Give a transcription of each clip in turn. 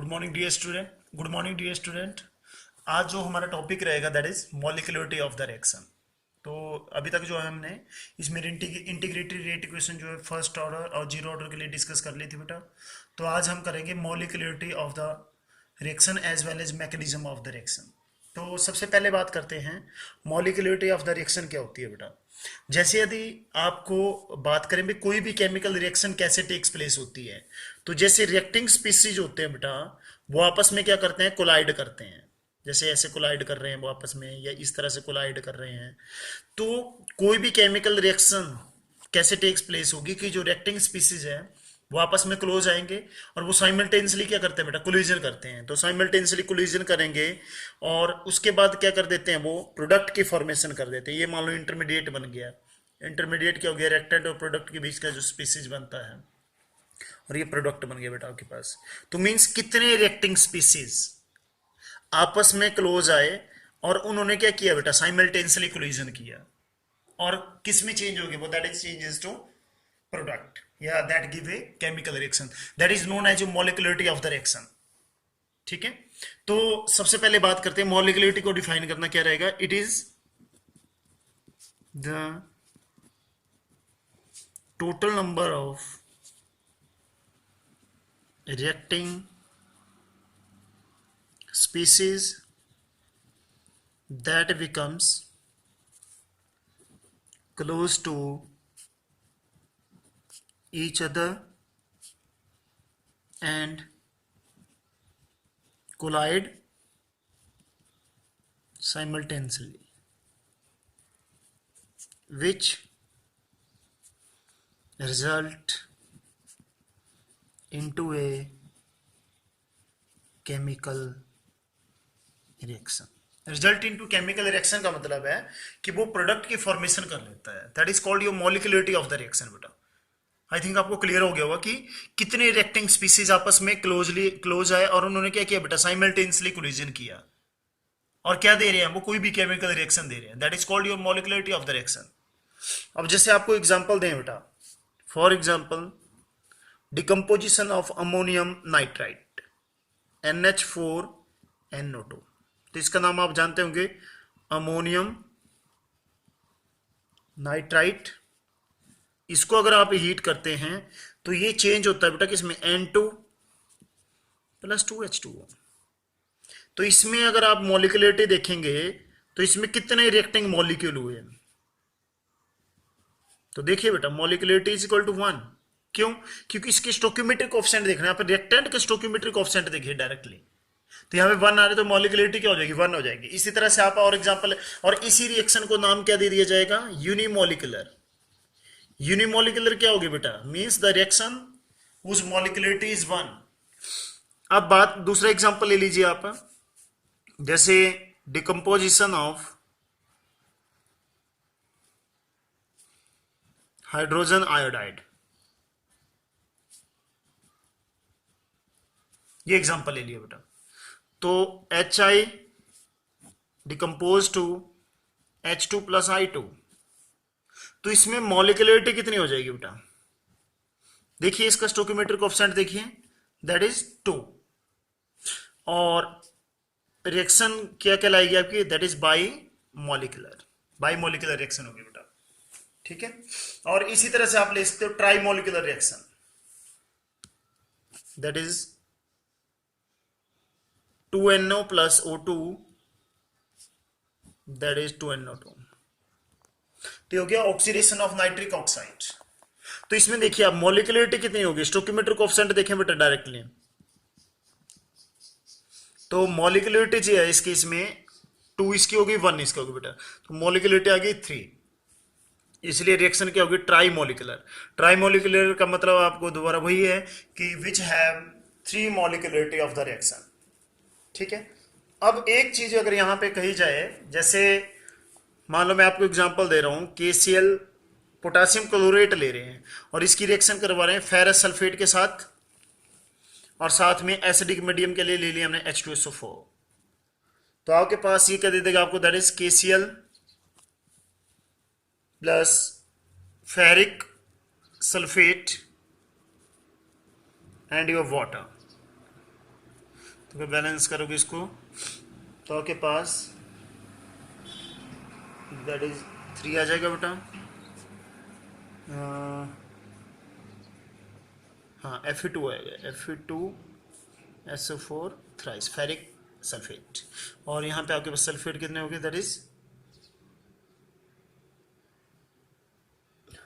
Good morning dear student. आज जो हमारा टॉपिक रहेगा that is molecularity of the reaction. तो अभी तक जो है हमने इसमें इंटीग्रेटेड रेट इक्वेशन जो है फर्स्ट ऑर्डर और जीरो ऑर्डर के लिए डिस्कस कर ली थी बेटा। तो आज हम करेंगे molecularity of the reaction as well as mechanism of the reaction. तो सबसे पहले बात करते हैं मॉलिक्यूलरिटी ऑफ द रिएक्शन क्या होती है बेटा। जैसे यदि आपको बात करें भी कोई भी केमिकल रिएक्शन कैसे टेक्स प्लेस होती है, तो जैसे रिएक्टिंग स्पीसीज होते हैं बेटा, वो आपस में क्या करते हैं, कोलाइड करते हैं। जैसे ऐसे कोलाइड कर रहे हैं वो आपस में, या इस तरह से कोलाइड कर रहे हैं। तो कोई भी केमिकल रिएक्शन कैसे टेक्स प्लेस होगी कि जो रिएक्टिंग स्पीसीज है वो आपस में क्लोज आएंगे और वो साइमल्टेनियसली क्या करते हैं बेटा, कोलिजन करते हैं। तो साइमल्टेनियसली कोलिजन करेंगे और उसके बाद क्या कर देते हैं, वो प्रोडक्ट की फॉर्मेशन कर देते हैं। ये मान लो इंटरमीडिएट बन गया। इंटरमीडिएट क्या हो गया, रिएक्टेंट और प्रोडक्ट के बीच का जो स्पीसीज बनता है, और ये प्रोडक्ट बन गया बेटा आपके पास। तो मींस कितने रिएक्टिंग स्पीसीज आपस में क्लोज आए और उन्होंने क्या किया बेटा, साइमल्टेनियसली कोलिजन किया, और किस में चेंज हो गया वो, that is changes to product, या that give a chemical reaction, that is known as molecularity of the reaction. ठीक है। तो सबसे पहले बात करते हैं मॉलिक्यूलरिटी को डिफाइन करना क्या रहेगा। It is the total number of reacting species that becomes close to each other and collide simultaneously, which result into a chemical reaction। Result into chemical reaction का मतलब है कि वो प्रोडक्ट की फॉर्मेशन कर लेता है। That is called your molecularity of the reaction बेटा। आई थिंक आपको क्लियर हो गया होगा कि कितने रिएक्टिंग स्पीसीज आपस में क्लोज आए और उन्होंने क्या किया बेटा, साइमल्टेनियसली कोलिजन किया, और क्या दे रहे हैं वो, कोई भी केमिकल रिएक्शन दे रहे हैं। That is called your molecularity of the reaction. अब जैसे आपको एग्जांपल दें बेटा, for example decomposition of ammonium nitrite NH4NO2। तो इसका नाम आप जानते होंगे, अमोनियम नाइट्राइट। इसको अगर आप हीट करते हैं तो ये चेंज होता है बेटा किसमें, N2 + 2H2O। तो इसमें अगर आप मॉलिक्यूलरिटी देखेंगे तो इसमें कितने रिएक्टिंग मॉलिक्यूल हुए, तो देखिए बेटा मॉलिक्यूलरिटी इज इक्वल टू 1। क्यों? क्योंकि इसके स्टोइकियोमेट्रिक कोएफिशिएंट देखना है। यहाँ पे रिएक्टेंट के स्टोइकियोमेट्रिक कोएफिशिएंट देखिए डायरेक्टली, तो यहाँ पे 1 आ रहे तो मॉलिक्यूलरिटी क्या हो जाएगी, 1 हो जाएगी। इसी तरह से आप और एग्जांपल, और इसी रिएक्शन को नाम क्या दे दिया जाएगा, यूनिमॉलिक्यूलर। यूनिमॉलिक्यूलर क्या होगी बेटा, means the reaction whose molecularity is 1। अब बात दूसरा एग्जांपल ले लीजिए आप, जैसे डिकम्पोजिशन ऑफ हाइड्रोजन आयोडाइड। ये एग्जांपल ले लिया बेटा। तो HI decompose to H2 + I2। तो इसमें मॉलिक्यूलरिटी कितनी हो जाएगी बेटा, देखिए इसका स्टोइकियोमेट्रिक कोएफिशिएंट देखिए, दैट इज 2। और रिएक्शन क्या कहलाएगी आपकी, that is by molecular reaction होगी बेटा। ठीक है। और इसी तरह से आप ले सकते हो try molecular reaction, that is 2NO + O2, that is 2NO2। तो हो गया ऑक्सीडेशन ऑफ नाइट्रिक ऑक्साइड। तो इसमें देखिए आप मॉलिक्यूलरिटी कितनी होगी, स्टोइकियोमेट्रिक कोएफिशिएंट देखें बेटा डायरेक्टली। तो मॉलिक्यूलरिटी जो है इसकी, इसमें 2 इसकी होगी, 1 इसकी होगी बेटा। तो मॉलिक्यूलरिटी आ गई 3, इसलिए रिएक्शन क्या होगी, ट्राई मॉलिक्यूलर। ट्राई मॉलिक्यूलर का मतलब आपको दोबारा वही है कि which have 3 molecularity of the reaction. ठीक है। अब एक चीज अगर यहां पे कही जाए, जैसे मान लो मैं आपको एग्जांपल दे रहा हूं, KCl पोटेशियम क्लोरेट ले रहे हैं और इसकी रिएक्शन करवा रहे हैं फेरस सल्फेट के साथ, और साथ में एसिडिक मीडियम के लिए ले लिया हमने H2SO4। तो आपके पास ये क्या दे देगा आपको, that is KCl plus ferric sulphate and your water. तो अगर बैलेंस करोगे इसको तो आपके पास दैट इज 3 आ जाएगा बेटा। हाँ Fe2 आएगा, Fe2SO4 थ्राइस फेरिक सल्फेट। और यहाँ पे आपके पास सल्फेट कितने हो गए, दैट इज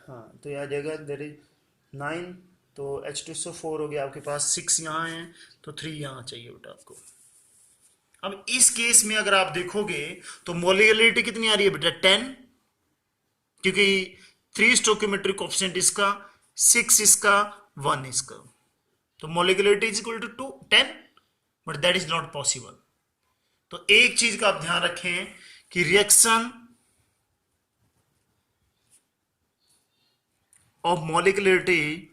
हाँ तो ये आ जाएगा दैट इज 9। तो H2SO4 हो गया आपके पास, 6 यहाँ है तो 3 यहाँ चाहिए बेटा आपको। अब इस केस में अगर आप देखोगे तो मोलिकुलरिटी कितनी आ रही है बेटा, 10, क्योंकि 3 स्टोइकियोमेट्रिक कोएफिशिएंट इसका, 6 इसका, 1 इसका, तो molecularity is equal to 10, but that is not possible. तो एक चीज का आप ध्यान रखें कि reaction of molecularity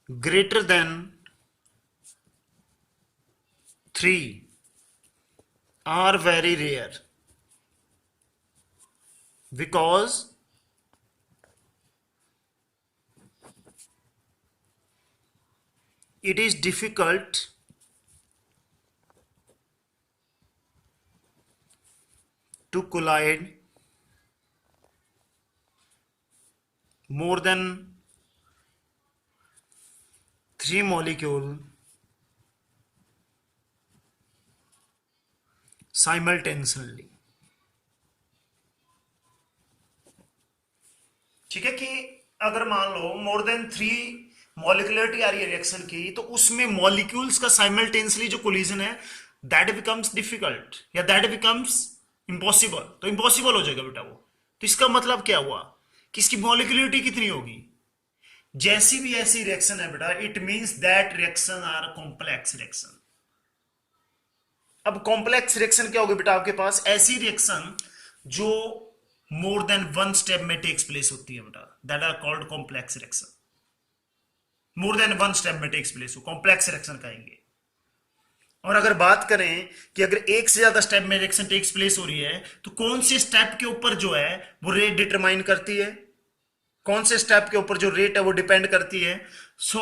greater than 3 are very rare because it is difficult to collide more than 3 molecule simultaneously। ठीक है कि अगर मान लो मोर देन 3 मॉलिक्यूलरिटी आ रही है रिएक्शन की, तो उसमें मॉलिक्यूल्स का साइमल्टेनियसली जो कोलिजन है दैट बिकम्स डिफिकल्ट या दैट बिकम्स इम्पॉसिबल। तो इम्पॉसिबल हो जाएगा बेटा वो। तो इसका मतलब क्या हुआ कि इसकी मॉलिक्यूलरिटी कितनी होगी, जैसी भी ऐसी रिएक्शन है बेटा, it means that reaction are complex reaction. अब कॉम्प्लेक्स रिएक्शन क्या होगी बेटा आपके पास, ऐसी रिएक्शन जो मोर देन 1 स्टेप में टेक्स प्लेस होती है बेटा, that are called complex reaction. More than 1 step में टेक्स प्लेस हो, कॉम्प्लेक्स रिएक्शन कहेंगे। और अगर बात करें कि अगर एक से ज्यादा स्टेप में रिएक्शन टेक्स प्लेस हो रही है, तो कौन से स्टेप के ऊपर जो है वो रेट डिटरमाइन करती है, कौन से स्टेप के ऊपर जो रेट है वो डिपेंड करती है। So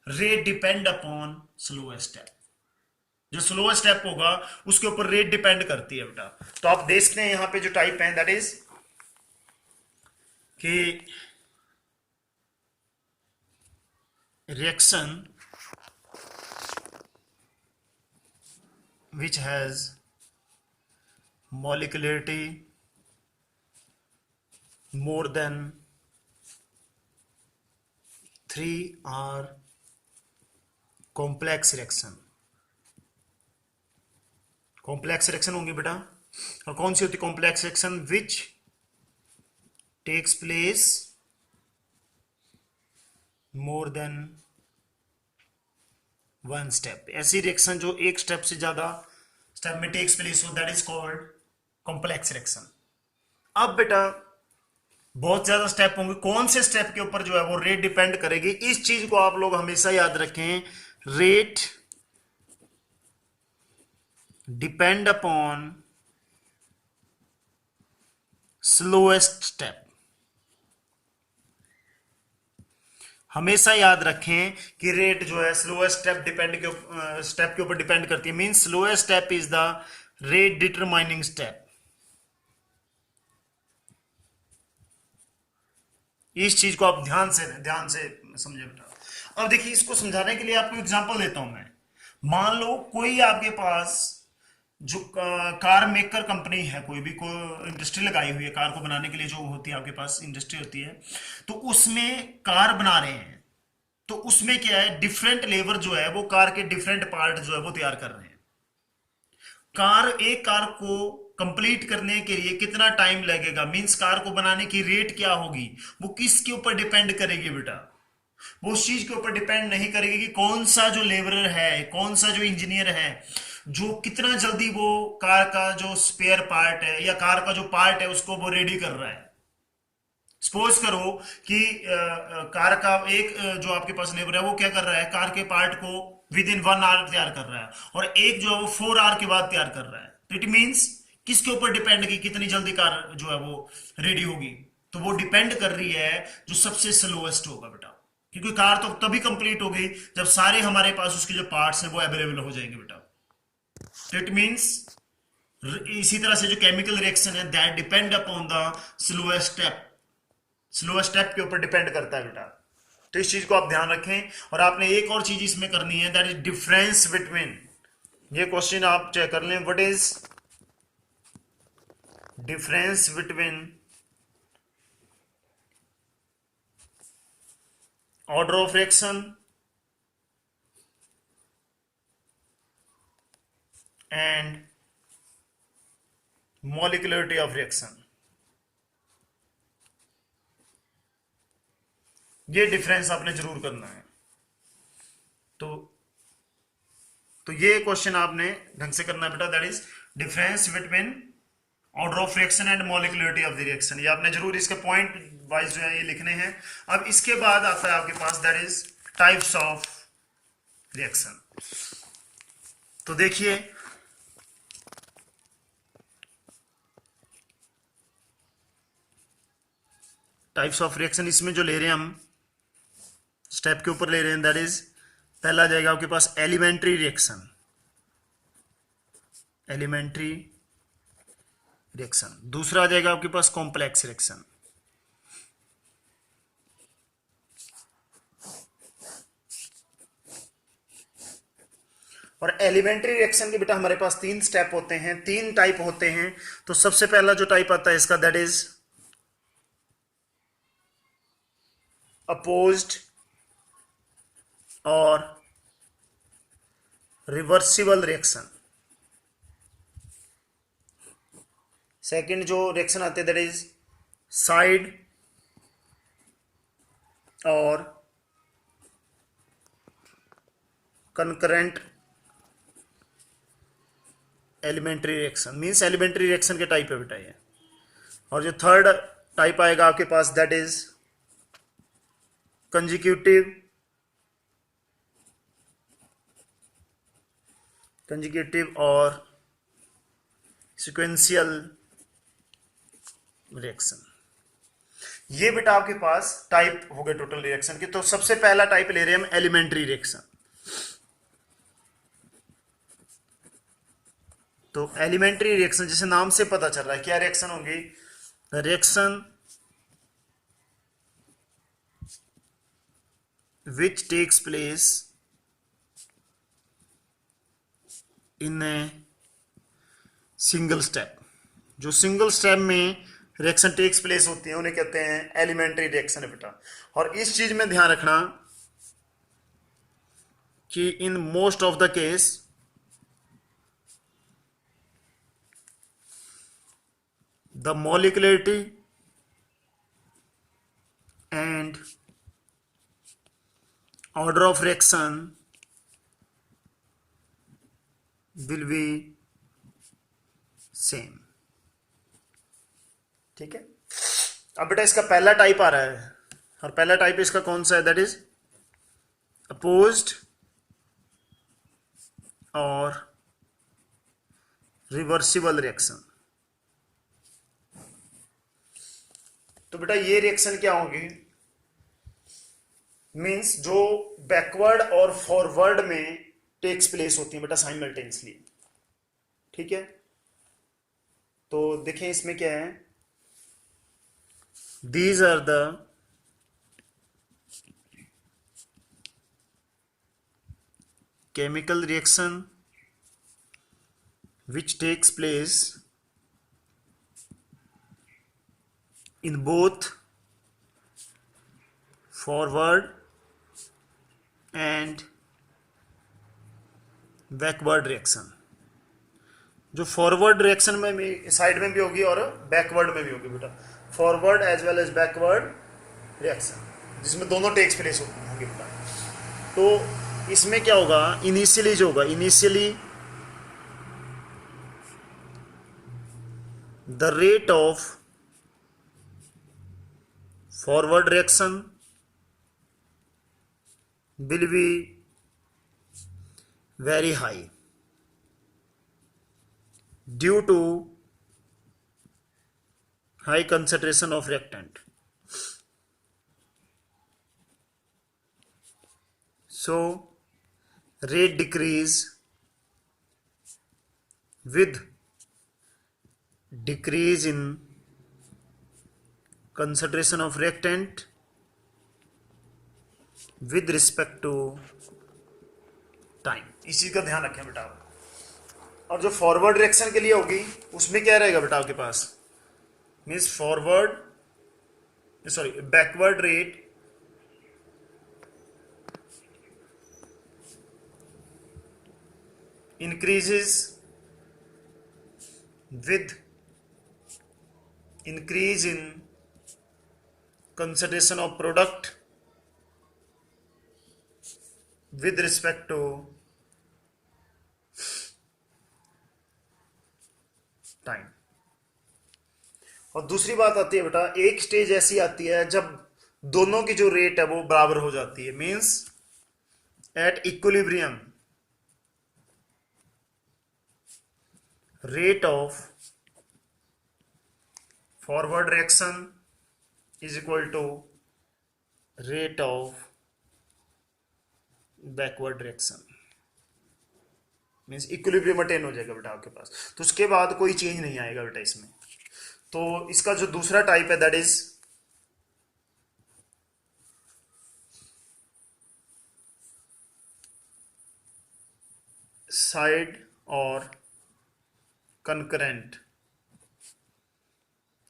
rate depend upon slowest step. जो स्लोएस्ट स्टेप होगा उसके ऊपर रेट डिपेंड करती है बेटा। तो आप देखते हैं यहां पे जो टाइप है दैट इज कि reaction which has molecularity more than 3 are complex reaction। Complex reaction होंगी बेटा। और कौन सी होती है complex reaction, which takes place more than 1 step. ऐसी रिएक्शन जो एक स्टेप से ज्यादा स्टेप में टेक्स प्लेस हो, that is called complex reaction. अब बेटा बहुत ज्यादा स्टेप होंगे, कौन से स्टेप के ऊपर जो है वो रेट डिपेंड करेगी, इस चीज को आप लोग हमेशा याद रखें। Rate depend upon slowest step. हमेशा याद रखें कि रेट जो है स्लोएस्ट स्टेप के ऊपर डिपेंड करती है। Means slowest step is the rate determining step. इस चीज को आप ध्यान से समझे बेटा। अब देखिए इसको समझाने के लिए आपको एग्जांपल देता हूं मैं। मान लो कोई आपके पास जो कार मेकर कंपनी है, कोई भी इंडस्ट्री लगाई हुई है कार को बनाने के लिए, जो होती है आपके पास इंडस्ट्री होती है, तो उसमें कार बना रहे हैं। तो उसमें क्या है, डिफरेंट लेबर जो है वो कार के डिफरेंट पार्ट जो है वो तैयार कर रहे हैं। एक कार को कंप्लीट करने के लिए कितना टाइम लगेगा, मींस कार को बनाने की रेट क्या होगी, वो किसके ऊपर डिपेंड करेगी बेटा, वो उस चीज के ऊपर डिपेंड नहीं करेगी कि कौन सा जो लेबरर है, कौन सा जो इंजीनियर है, जो कितना जल्दी वो कार का जो स्पेयर पार्ट है या कार का जो पार्ट है उसको वो रेडी कर रहा है। सपोज करो कि कार का एक जो आपके पास लेबर है वो क्या कर रहा है, कार के पार्ट को विद इन 1 आवर तैयार कर रहा है, और एक जो है वो 4 आवर के बाद तैयार कर रहा है। तो इट मींस किसके ऊपर डिपेंड कि कितनी जल्दी कार जो है वो रेडी होगी, तो वो डिपेंड कर रही है जो सबसे स्लोएस्ट होगा बेटा। क्योंकि कार तो तभी कंप्लीट हो गई जब सारे हमारे पास उसके जो पार्ट्स हैं वो अवेलेबल हो जाएंगे बेटा। इट मींस इसी तरह से जो केमिकल रिएक्शन है that depend upon the slowest step, slowest step के ऊपर डिपेंड करता है बेटा। तो इस चीज को आप ध्यान रखें। और आपने एक और चीज इसमें करनी है, दैट इज डिफरेंस बिटवीन, ये क्वेश्चन आप चेक कर लें, what is difference between order of reaction and molecularity of reaction। ये डिफरेंस आपने जरूर करना है। तो ये क्वेश्चन आपने ढंग से करना है बेटा, that is difference between order of reaction and molecularity of the reaction. ये आपने जरूर इसके पॉइंट वाइज जो है ये लिखने हैं। अब इसके बाद आता है आपके पास that is types of reaction. तो देखिए टाइप्स ऑफ रिएक्शन इसमें जो ले रहे हैं हम स्टेप के ऊपर ले रहे हैं, दैट इज पहला आ जाएगा आपके पास एलिमेंट्री रिएक्शन, एलिमेंट्री रिएक्शन। दूसरा आ जाएगा आपके पास कॉम्प्लेक्स रिएक्शन, और एलिमेंट्री रिएक्शन के बेटा हमारे पास 3 स्टेप होते हैं, 3 टाइप होते हैं। तो सबसे पहला जो टाइप आता है इसका दैट इज अपोज्ड और रिवर्सिबल रिएक्शन। सेकंड जो रिएक्शन आते हैं दैट इज साइड और concurrent elementary reaction, means elementary reaction के टाइप है बेटा ये। और जो थर्ड टाइप आएगा आपके पास दैट इज कंजिक्यूटिव और सिक्वेंशियल रिएक्शन। ये बेटा आपके पास टाइप हो गए टोटल रिएक्शन के। तो सबसे पहला टाइप ले रहे हैं हम एलिमेंट्री रिएक्शन। तो एलिमेंट्री रिएक्शन जैसे नाम से पता चल रहा है क्या रिएक्शन होंगी, reaction which takes place in a single step। जो सिंगल स्टेप में रिएक्शन टेक्स प्लेस होती है उन्हें कहते हैं एलिमेंट्री रिएक्शन है बेटा। और इस चीज में ध्यान रखना कि in most of the case the molecularity and order of reaction will be same। ठीक है। अब बेटा इसका पहला टाइप आ रहा है, और पहला टाइप इसका कौन सा है, दैट इज अपोज्ड और रिवर्सिबल रिएक्शन। तो बेटा ये रिएक्शन क्या होगी, मींस जो बैकवर्ड और फॉरवर्ड में टेक्स प्लेस होती है बेटा साइमल्टेनियसली। ठीक है। तो देखें इसमें क्या है, these are the chemical reaction which takes place in both forward and backward reaction। जो फॉरवर्ड रिएक्शन में भी साइड में भी होगी और बैकवर्ड में भी होगी बेटा, forward as well as backward reaction जिसमें दोनों टेक्स प्लेस होंगे बेटा। तो इसमें क्या होगा, इनिशियली जो होगा, initially the rate of forward reaction will be very high due to high concentration of reactant। so rate decrease with decrease in concentration of reactant with respect to time. इस चीज का ध्यान रखें बेटा। और जो फॉरवर्ड रिएक्शन के लिए होगी उसमें क्या रहेगा बेटा आपके पास, means backward rate increases with increase in concentration of product with respect to time. और दूसरी बात आती है बेटा, एक स्टेज ऐसी आती है जब दोनों की जो रेट है वो बराबर हो जाती है, means at equilibrium rate of forward reaction is equal to rate of backward reaction, means equilibrium attain हो जाएगा बेटा आपके पास। तो उसके बाद कोई चेंज नहीं आएगा बेटा इसमें। तो इसका जो दूसरा टाइप है दैट इज साइड और concurrent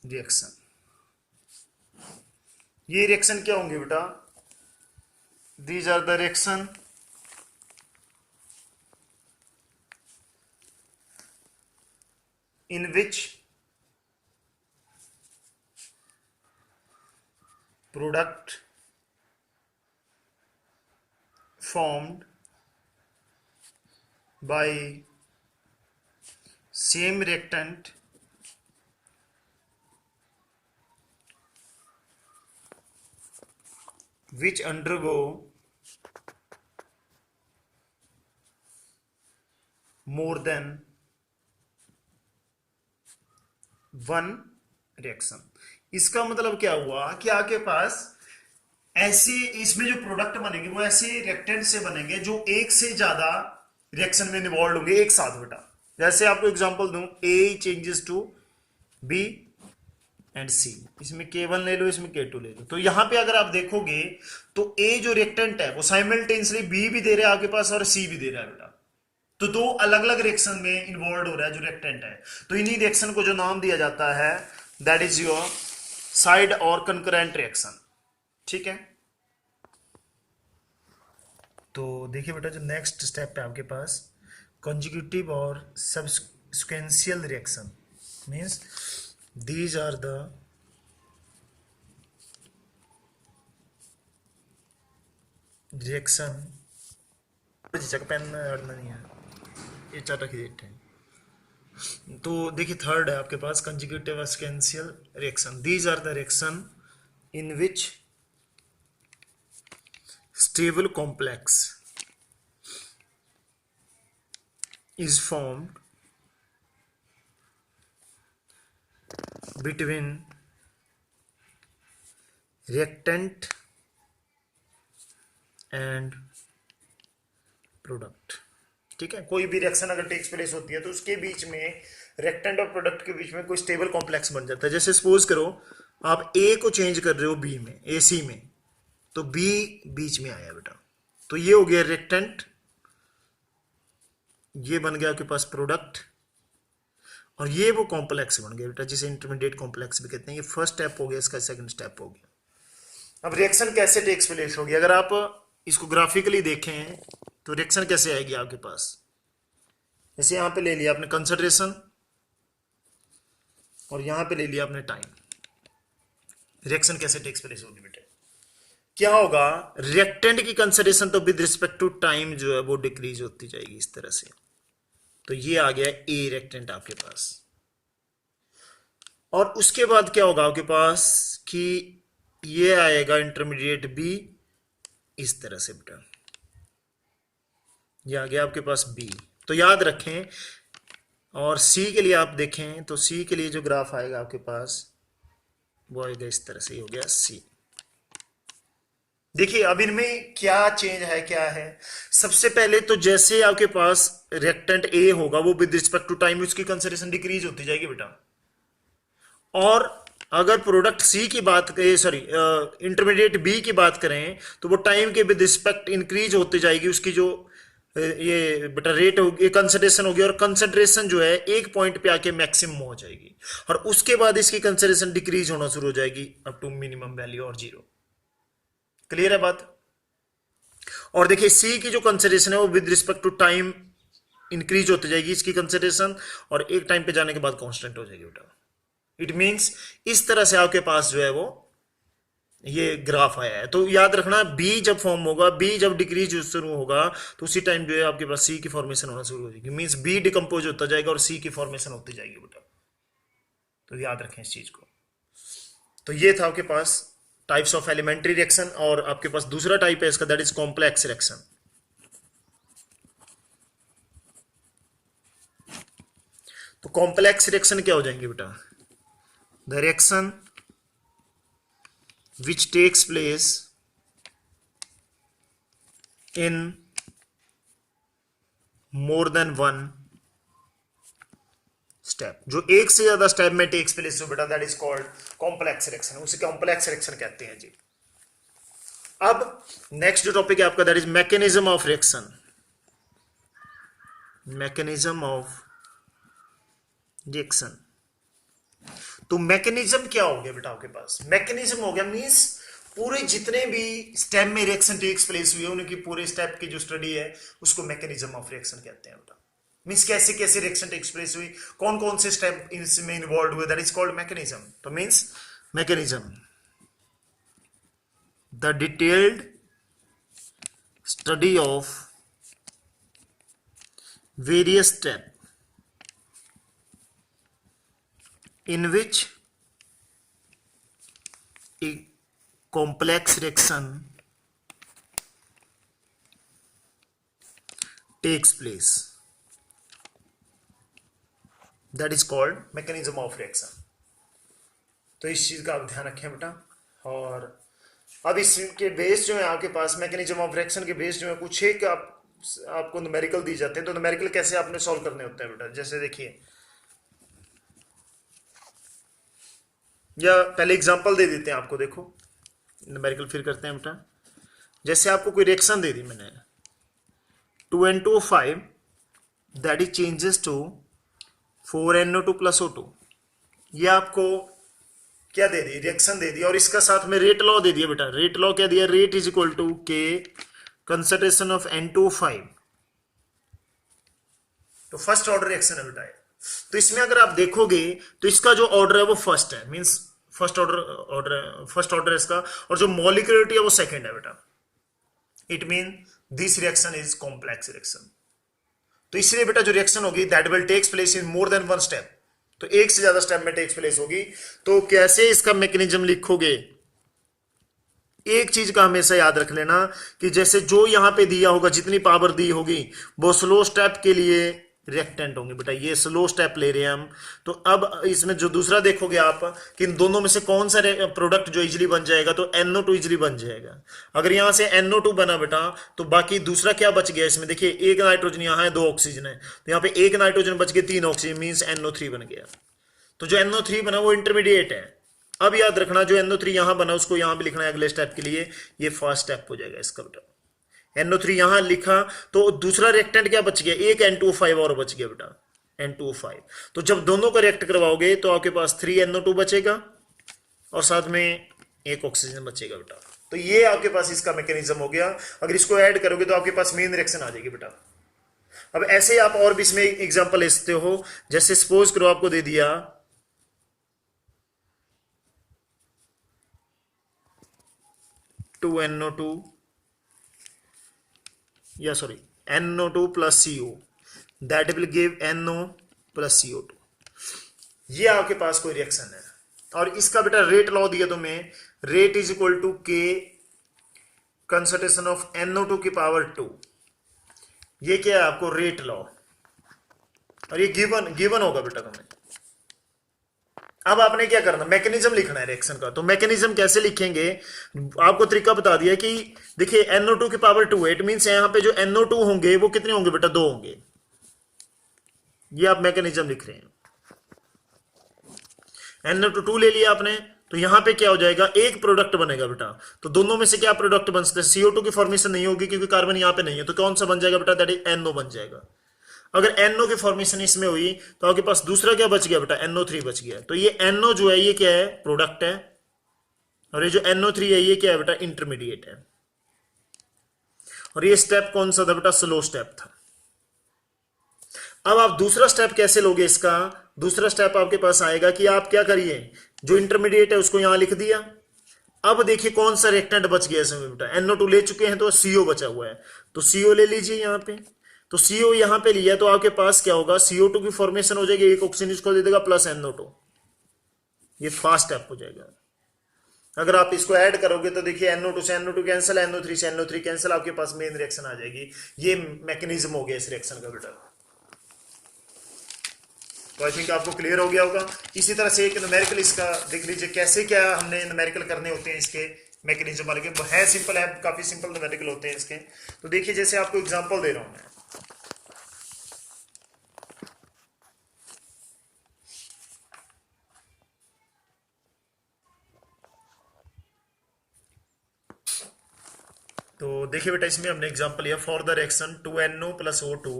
रिएक्शन। ये रिएक्शन क्या होंगे बेटा, these are the reaction in which product formed by same reactant which undergo more than one reaction. इसका मतलब क्या हुआ कि आपके पास ऐसे इसमें जो प्रोडक्ट बनेंगे वो ऐसे रिएक्टेंट से बनेंगे जो एक से ज्यादा रिएक्शन में इन्वॉल्व होंगे एक साथ बेटा। जैसे आपको एग्जांपल दूं, ए चेंजेस टू बी एंड सी, इसमें K1 ले लो, इसमें K2 ले लो। तो यहां पे अगर आप देखोगे तो ए जो रिएक्टेंट है वो साइमल्टेनियसली बी भी दे रहा है आपके पास और सी भी दे रहा है बेटा। तो दो अलग अलग रिएक्शन में इन्वॉल्व हो रहा है जो रिएक्टेंट है। तो इन्हीं रिएक्शन को जो नाम दिया जाता है दैट इज योर साइड और कंकरेंट रिएक्शन। ठीक है, तो देखिए बेटा जो नेक्स्ट स्टेप है आपके पास कंजुगेटिव और subsequential reaction, means these are the reaction. Pen अड़ना नहीं है, ये चाटा की डेट है। तो देखिए थर्ड है आपके पास conjugative sequential reaction. These are the reaction in which stable complex is formed between reactant and product. ठीक है, कोई भी रिएक्शन अगर टेक्स प्लेस होती है तो उसके बीच में रिएक्टेंट और प्रोडक्ट के बीच में कोई स्टेबल कॉम्प्लेक्स बन जाता है। जैसे सपोज करो आप ए को चेंज कर रहे हो बी में, ए सी में, तो बी बीच में आया बेटा, तो ये हो गया रिएक्टेंट, ये बन गया आपके पास प्रोडक्ट, और ये वो कॉम्प्लेक्स बन गया बेटा जिसे इंटरमीडिएट कॉम्प्लेक्स भी कहते हैं। ये फर्स्ट स्टेप हो गया, इसका सेकंड स्टेप हो गया। अब रिएक्शन कैसे टेक्स प्लेस होगी, अगर आप इसको ग्राफिकली देखें तो रिएक्शन कैसे आएगी आपके पास। जैसे यहां पे ले लिया आपने कंसंट्रेशन और यहां पे ले लिया आपने टाइम। रिएक्शन कैसे टेक्स प्लेस होगी बेटे, क्या होगा, रिएक्टेंट की कंसंट्रेशन तो विद रिस्पेक्ट टू टाइम जो है वो डिक्रीज होती जाएगी इस तरह से। तो ये आ गया ए रिएक्टेंट आपके पास। और उसके बाद क्या होगा आपके पास कि ये आएगा इंटरमीडिएट बी इस तरह से बेटा, ये आ गया आपके पास बी। तो याद रखें, और सी के लिए आप देखें तो सी के लिए जो ग्राफ आएगा आपके पास वो आएगा इस तरह से, हो गया सी। देखिए अब इनमें क्या चेंज है, क्या है। सबसे पहले तो जैसे आपके पास रिएक्टेंट ए होगा वो विद रिस्पेक्ट टू टाइम उसकी कंसंट्रेशन डिक्रीज होती जाएगी बेटा। और अगर प्रोडक्ट सी की बात करें, सॉरी इंटरमीडिएट बी की बात करें, तो वो टाइम के विद रिस्पेक्ट इंक्रीज होती जाएगी उसकी जो ये बेटा रेट होगी, कंसंट्रेशन होगी, और कंसंट्रेशन जो है एक पॉइंट पे आके मैक्सिमम हो जाएगी, और उसके बाद इसकी कंसंट्रेशन डिक्रीज होना शुरू हो जाएगी अप टू मिनिमम वैल्यू और जीरो। क्लियर है बात। और देखिए सी की जो कंसंट्रेशन है वो with respect to time increase होती जाएगी इसकी कंसंट्रेशन, और एक टाइम पे जाने के बाद कांस्टेंट हो जाएगी बेटा। इट मींस इस तरह से आपके पास जो है वो ये ग्राफ आया है। तो याद रखना बी जब फॉर्म होगा, बी जब डिक्रीज शुरू होगा, तो उसी टाइम जो है आपके पास सी की फॉर्मेशन होना शुरू हो जाएगी। मींस बी डिकम्पोज होता जाएगा और सी की फॉर्मेशन होती जाएगी बेटा। तो याद रखें इस चीज को। तो ये था आपके पास टाइप्स ऑफ एलिमेंट्री रिएक्शन, और आपके पास दूसरा टाइप है इसका, दैट इज कॉम्प्लेक्स रिएक्शन। तो कॉम्प्लेक्स रिएक्शन क्या हो जाएंगे बेटा? The reaction which takes place in more than one step, जो एक से ज्यादा स्टेप में टेक्स प्लेस हो बेटा, that is called complex reaction. उसे कॉम्प्लेक्स रिएक्शन कहते हैं जी। अब नेक्स्ट जो टॉपिक है आपका, that is mechanism of reaction. Mechanism of reaction. तो मैकेनिज्म क्या हो गया बेटा आपके पास? मैकेनिज्म हो गया मींस पूरे जितने भी स्टेप में रिएक्शन टेक्स प्लेस हुई है उनकी पूरे स्टेप की जो स्टडी है उसको मैकेनिज्म ऑफ रिएक्शन कहते हैं बेटा। मींस कैसे कैसे रिएक्शन टेक्स प्लेस हुई, कौन कौन से स्टेप इसमें इन्वॉल्व हुए, दैट इज कॉल्ड मैकेनिज्म। तो means mechanism the detailed study of various step in which a complex reaction takes place, that is called mechanism of reaction। तो इस चीज का आप ध्यान रखें बेटा। और अब इसके बेस जो है आपके पास, मैकेनिज्म ऑफ रिएक्शन के बेस जो है कुछ एक आपको न्यूमेरिकल दी जाते हैं। तो न्यूमेरिकल कैसे आपने सॉल्व करने होते हैं बेटा? जैसे देखिए, या पहले एग्जांपल दे देते हैं आपको, देखो न्यूमेरिकल फिर करते हैं बेटा। जैसे आपको कोई रिएक्शन दे दी मैंने 2N2O5 that is changes to 4NO2 plus O2। ये आपको क्या दे दी? रिएक्शन दे दी, और इसका साथ में रेट लॉ दे दिया बेटा। रेट लॉ क्या दिया? रेट इज इक्वल टू के कंसंट्रेशन ऑफ N2O5। तो फर्स्ट ऑर्डर रिएक्शन है बेटा। तो इसमें अगर आप देखोगे तो इसका जो ऑर्डर है वो फर्स्ट है, मींस फर्स्ट ऑर्डर इसका, और जो मॉलिक्यूलरिटी है वो सेकंड है बेटा। It mean this reaction is complex reaction. तो इसलिए बेटा जो रिएक्शन होगी that will takes place in more than one step, तो एक से ज्यादा स्टेप में टेक्स प्लेस होगी। तो कैसे इसका मैकेनिज्म लिखोगे? एक चीज का हमेशा याद रख लेना कि जैसे जो यहां पे दिया होगा, जितनी पावर दी होगी वो स्लो स्टेप के लिए रिएक्टेंट होंगे बेटा। ये स्लो स्टेप ले रहे हैं हम। तो अब इसमें जो दूसरा देखोगे आप कि इन दोनों में से कौन सा प्रोडक्ट जो इजीली बन जाएगा, तो NO2 इजीली बन जाएगा। अगर यहां से NO2 बना बेटा तो बाकी दूसरा क्या बच गया इसमें? देखिए एक नाइट्रोजन यहां है, 2 ऑक्सीजन है, तो यहां पे एक नाइट्रोजन बच के 3 ऑक्सीजन, मींस NO3 बन गया। तो जो NO3 बना वो इंटरमीडिएट है। अब याद रखना जो NO3 यहां बना उसको यहां भी लिखना है अगले स्टेप के लिए, ये फर्स्ट स्टेप हो जाएगा इसका बेटा। NO3 यहां लिखा तो दूसरा रिएक्टेंट क्या बच गया? एक N2O5 और बच गया बेटा, N2O5। तो जब दोनों का रिएक्ट करवाओगे तो आपके पास 3NO2 बचेगा और साथ में एक ऑक्सीजन बचेगा बेटा। तो ये आपके पास इसका मैकेनिज्म हो गया। अगर इसको ऐड करोगे तो आपके पास मेन रिएक्शन आ जाएगी बेटा। अब ऐसे ही आप और भी इसमें एग्जांपल ले सकते हो। जैसे सपोज करो आपको दे दिया 2NO2 या sorry NO2 plus CO, that will give NO plus CO2। ये आपके पास कोई रिएक्शन है, और इसका बेटा रेट लॉ दिया तुम्हें, रेट इज इक्वल टू के कंसंट्रेशन ऑफ NO2 की पावर 2। ये क्या है आपको? रेट लॉ, और ये गिवन होगा बेटा तुम्हें। अब आपने क्या करना, मैकेनिज्म लिखना है रिएक्शन का। तो मैकेनिज्म कैसे लिखेंगे, आपको तरीका बता दिया कि देखिए NO2 की पावर 2 है, इट मींस यहां पे जो NO2 होंगे वो कितने होंगे बेटा, 2 होंगे। ये आप मैकेनिज्म लिख रहे हैं। NO2 ले लिया आपने, तो यहां पे क्या हो जाएगा, एक प्रोडक्ट बनेगा बेटा। तो दोनों में से क्या प्रोडक्ट बन सकते हैं, CO2 की फॉर्मेशन नहीं होगी क्योंकि कार्बन यहां पे नहीं है, तो कौन सा बन जाएगा बेटा, दैट इज NO बन जाएगा। अगर NO की फॉर्मेशन इसमें हुई तो आपके पास दूसरा क्या बच गया बेटा, NO3 बच गया। तो ये NO जो है ये क्या है, प्रोडक्ट है, और ये जो NO3 है ये क्या है बेटा, इंटरमीडिएट है। और ये स्टेप कौन सा था बेटा, स्लो स्टेप था। अब आप दूसरा स्टेप कैसे लोगे इसका, दूसरा स्टेप आपके पास आएगा कि आप क्या करिए, जो इंटरमीडिएट है उसको यहां लिख दिया। अब देखिए कौन सा रिएक्टेंट बच गया इसमें बेटा, NO2 ले चुके हैं तो CO बचा हुआ है, तो CO ले लीजिए यहां पे। तो CO यहां पे लिया तो आपके पास क्या होगा, CO2 की फॉर्मेशन हो जाएगी, एक ऑक्सीजन इसको दे देगा प्लस NO2, ये फास्ट स्टेप हो जाएगा। अगर आप इसको ऐड करोगे तो देखिए NO2 से NO2 कैंसिल, NO3 से NO3 कैंसिल, आपके पास मेन रिएक्शन आ जाएगी। ये मैकेनिज्म हो गया इस रिएक्शन का बेटा। तो आई थिंक आपको क्लियर हो गया होगा। इसी तरह से एक न्यूमेरिकल इसका देख लीजिए, कैसे क्या हमने न्यूमेरिकल करने होते हैं इसके मैकेनिज्म वाले के, है सिंपल है, काफी सिंपल न्यूमेरिकल होते हैं इसके। तो देखिए जैसे आपको एग्जांपल दे रहा हूं मैं, तो देखिए बेटा इसमें हमने एग्जांपल लिया, for the reaction 2NO + O2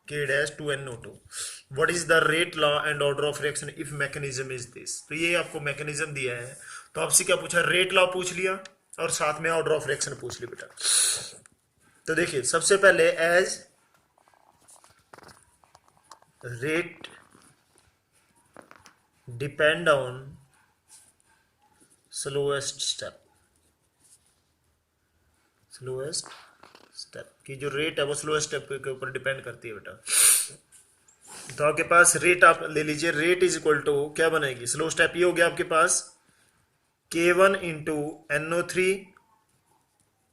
K dash 2NO2 what is the rate law and order of reaction if mechanism is this. तो ये आपको मैकेनिज्म दिया है, तो आपसे क्या पूछा, रेट लॉ पूछ लिया और साथ में ऑर्डर ऑफ रिएक्शन पूछ लिया बेटा। तो देखिए सबसे पहले as rate depend on slowest step, slowest step की जो रेट है वो स्लोएस्ट स्टेप के ऊपर डिपेंड करती है बेटा। तो आपके पास रेट आप ले लीजिए, रेट इज इक्वल टू क्या बनेगी, स्लो स्टेप ये हो गया आपके पास K1 into NO3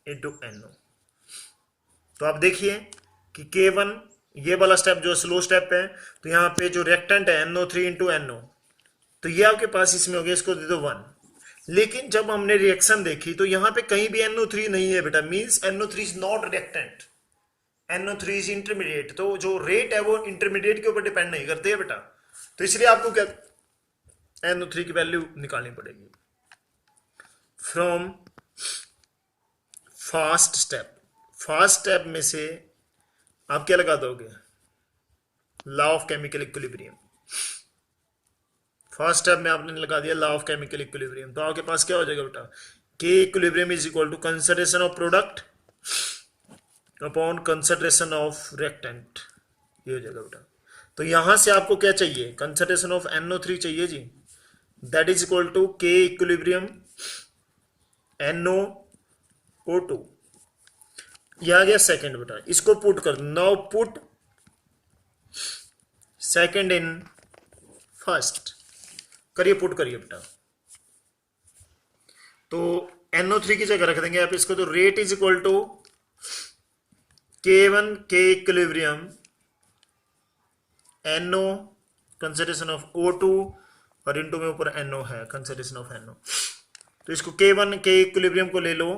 into NO। तो आप देखिए कि K1 ये वाला स्टेप जो स्लो स्टेप है, तो यहाँ पे जो रिएक्टेंट है NO3 इंटू NO, तो ये आपके पास इसमें हो गया, इसको दे दो 1। लेकिन जब हमने रिएक्शन देखी तो यहाँ पे कहीं भी NO3 नहीं है बेटा, means NO3 is not reactant, NO3 is intermediate. तो जो रेट है वो इंटरमीडिएट के ऊपर डिपेंड नहीं करती है बेटा। तो इसलिए आपको क्या NO3 की वैल्यू निकालनी पड़ेगी from fast step. Fast step में से आप क्या लगा दोगे, law of chemical equilibrium. First step में आपने लगा दिया लॉ ऑफ केमिकल इक्विलिब्रियम, तो आपके पास क्या हो जाएगा बेटा, K equilibrium is equal to concentration of product upon concentration of reactant, ये हो जाएगा बेटा। तो यहां से आपको क्या चाहिए, कंसंट्रेशन ऑफ NO3 चाहिए जी, दैट इज इक्वल टू के इक्विलिब्रियम NOO2, ये आ गया सेकंड बेटा। इसको पुट कर, now put second in first, करिए पुट करिए बेटा। तो NO3 की जगह रख देंगे आप इसको, तो rate is equal to K1 के equilibrium NO concentration of O2 और इनटू में ऊपर NO है कंसंट्रेशन ऑफ NO। तो इसको K1 के इक्विलिब्रियम को ले लो,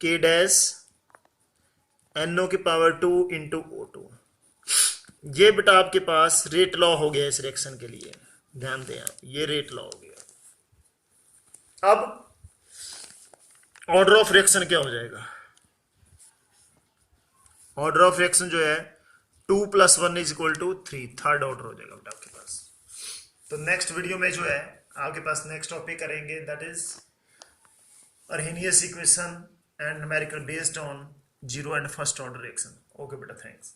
K डैश NO की पावर 2 इंटू O2। ये बेटा आपके पास रेट लॉ हो गया इस रिएक्शन के लिए, ध्यान दें आप, ये रेट लॉ हो गया। अब ऑर्डर ऑफ रिएक्शन क्या हो जाएगा, ऑर्डर ऑफ रिएक्शन जो है 2 + 1 is equal to 3, third order हो जाएगा बेटा आपके पास। तो नेक्स्ट वीडियो में जो है आपके पास नेक्स्ट टॉपिक करेंगे, that is Arrhenius equation and numerical based on zero and first order reaction. Okay बेटा, थैंक्स।